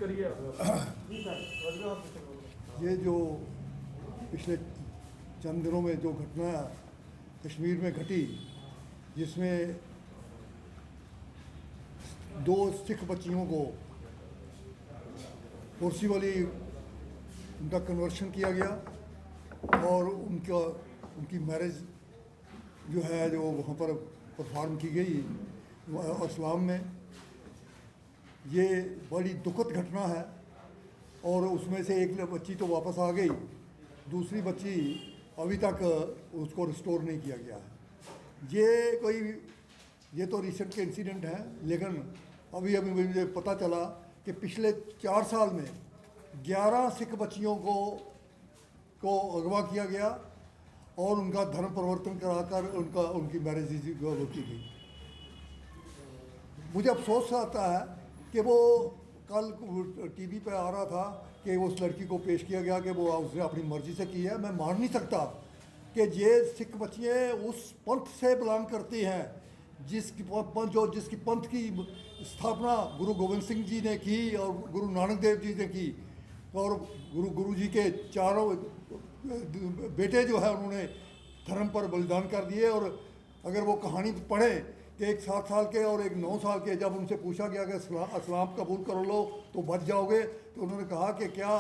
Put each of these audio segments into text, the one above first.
करिए। ये जो पिछले चंद दिनों में जो घटना कश्मीर में घटी, जिसमें दो सिख बच्चियों को फोर्सिबली उनका कन्वर्शन किया गया और उनकी मैरिज जो है जो वहाँ पर परफॉर्म की गई इस्लाम में, ये बड़ी दुखद घटना है। और उसमें से एक बच्ची तो वापस आ गई, दूसरी बच्ची अभी तक उसको रिस्टोर नहीं किया गया है। ये तो रिसेंट के इंसिडेंट है, लेकिन अभी मुझे पता चला कि पिछले 4 साल में 11 सिख बच्चियों को अगवा किया गया और उनका धर्म परिवर्तन कराकर उनकी मैरिज की गई। मुझे अफसोस आता है कि वो कल टीवी पे आ रहा था कि उस लड़की को पेश किया गया कि वो उसने अपनी मर्ज़ी से की है। मैं मान नहीं सकता कि ये सिख बच्चियाँ उस पंथ से बिलोंग करती हैं जिसकी पंथ की स्थापना गुरु गोविंद सिंह जी ने की और गुरु नानक देव जी ने की, और गुरु जी के चारों बेटे जो है उन्होंने धर्म पर बलिदान कर दिए। और अगर वो कहानी पढ़ें कि एक 7 साल के और एक 9 साल के, जब उनसे पूछा गया कि इस्लाम कबूल कर लो तो बच जाओगे, तो उन्होंने कहा कि क्या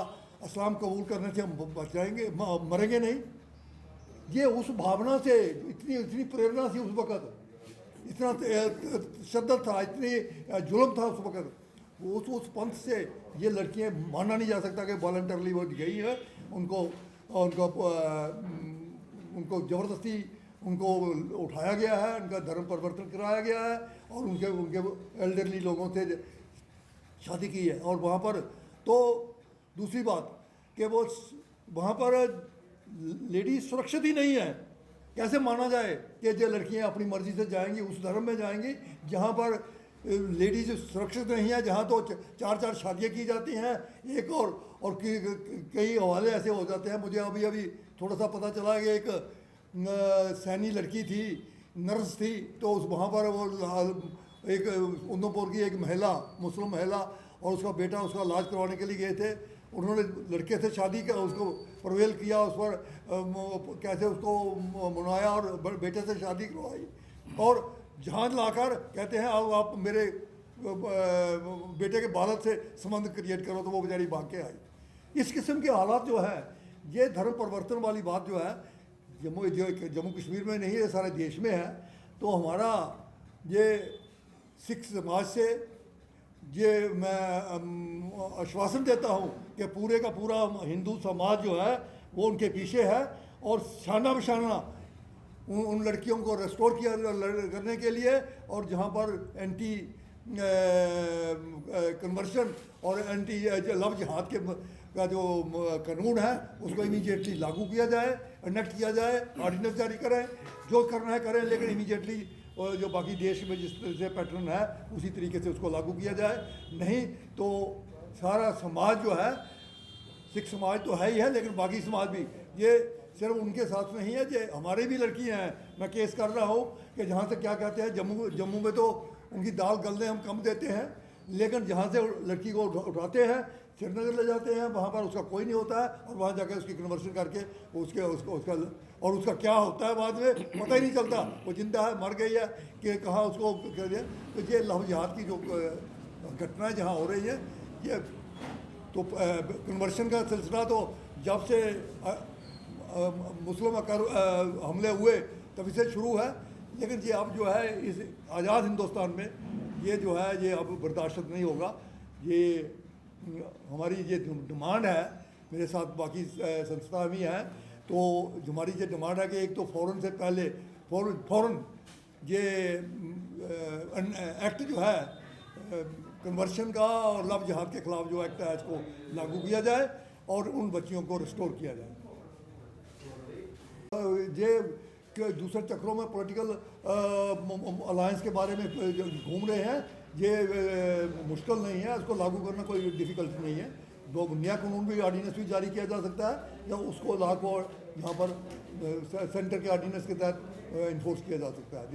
इस्लाम कबूल करने से हम बच जाएंगे, मरेंगे नहीं। ये उस भावना से इतनी प्रेरणा थी उस वक़्त, इतना शद्दत था, इतनी जुल्म था उस वक़्त। उस पंथ से ये लड़कियां माना नहीं जा सकता कि वॉलंटरली वो गई है। उनको ज़बरदस्ती उनको उठाया गया है, उनका धर्म परिवर्तन कराया गया है और उनके एल्डरली लोगों से शादी की है। और वहाँ पर तो दूसरी बात कि वो वहाँ पर लेडीज सुरक्षित ही नहीं है। कैसे माना जाए कि जो लड़कियाँ अपनी मर्ज़ी से जाएंगी, उस धर्म में जाएंगी जहाँ पर लेडीज सुरक्षित नहीं है, जहाँ तो 4 शादियाँ की जाती हैं एक और कई हवाले ऐसे हो जाते हैं। मुझे अभी थोड़ा सा पता चला कि एक सैनी लड़की थी, नर्स थी, तो वहाँ पर वो एक उधमपुर की एक महिला, मुस्लिम महिला और उसका बेटा उसका इलाज करवाने के लिए गए थे। उन्होंने लड़के से शादी का उसको प्रवेल किया, उस पर कैसे उसको मनाया और बेटे से शादी करवाई और जहाज लाकर कहते हैं अब आप मेरे बेटे के बालक से संबंध क्रिएट करो, तो वो बेचारी भाग के आई। इस किस्म के हालात जो है, ये धर्म परिवर्तन वाली बात जो है जम्मू कश्मीर में नहीं है, सारे देश में है। तो हमारा ये सिख समाज से ये मैं आश्वासन देता हूँ कि पूरे का पूरा हिंदू समाज जो है वो उनके पीछे है और शाना बशाना उन लड़कियों को रेस्टोर करने के लिए, और जहाँ पर एंटी कन्वर्शन और एंटी लव जिहाद का जो कानून है उसको इमीडिएटली लागू किया जाए, इनेक्ट किया जाए, ऑर्डिनेंस जारी करें, जो करना है करें, लेकिन इमीडिएटली जो बाकी देश में जिस तरह से पैटर्न है उसी तरीके से उसको लागू किया जाए। नहीं तो सारा समाज जो है, सिख समाज तो है ही है, लेकिन बाकी समाज भी, ये सिर्फ उनके साथ नहीं है, ये हमारे भी लड़कियां हैं। मैं केस कर रहा हूँ कि जहाँ से क्या कहते हैं जम्मू में तो उनकी दाल गलने हम कम देते हैं, लेकिन जहाँ से लड़की को उठाते हैं श्रीनगर ले जाते हैं, वहाँ पर उसका कोई नहीं होता है और वहाँ जाकर उसकी कन्वर्शन करके उसका क्या होता है बाद में पता ही नहीं चलता, वो जिंदा है मर गई है कि कहाँ उसको कर दिया। तो ये लव जिहाद की जो घटनाएँ जहाँ हो रही है, ये तो कन्वर्शन का सिलसिला तो जब से मुस्लिम हमले हुए तभी से शुरू है, लेकिन ये अब जो है इस आज़ाद हिंदुस्तान में ये जो है ये अब बर्दाश्त नहीं होगा। ये हमारी ये डिमांड है, मेरे साथ बाकी संस्था भी हैं, तो हमारी ये डिमांड है कि एक तो फ़ौरन से पहले फ़ौरन ये एक्ट जो है कन्वर्शन का और लव जिहाद के ख़िलाफ़ जो एक्ट है इसको लागू किया जाए और उन बच्चियों को रिस्टोर किया जाए। ये दूसरे चक्रों में पॉलिटिकल अलायंस के बारे में घूम रहे हैं, ये मुश्किल नहीं है, इसको लागू करना कोई डिफ़िकल्टी नहीं है। दो नया कानून भी ऑर्डिनेंस भी जारी किया जा सकता है या उसको लागू यहाँ पर सेंटर के ऑर्डिनेंस के तहत इन्फोर्स किया जा सकता है।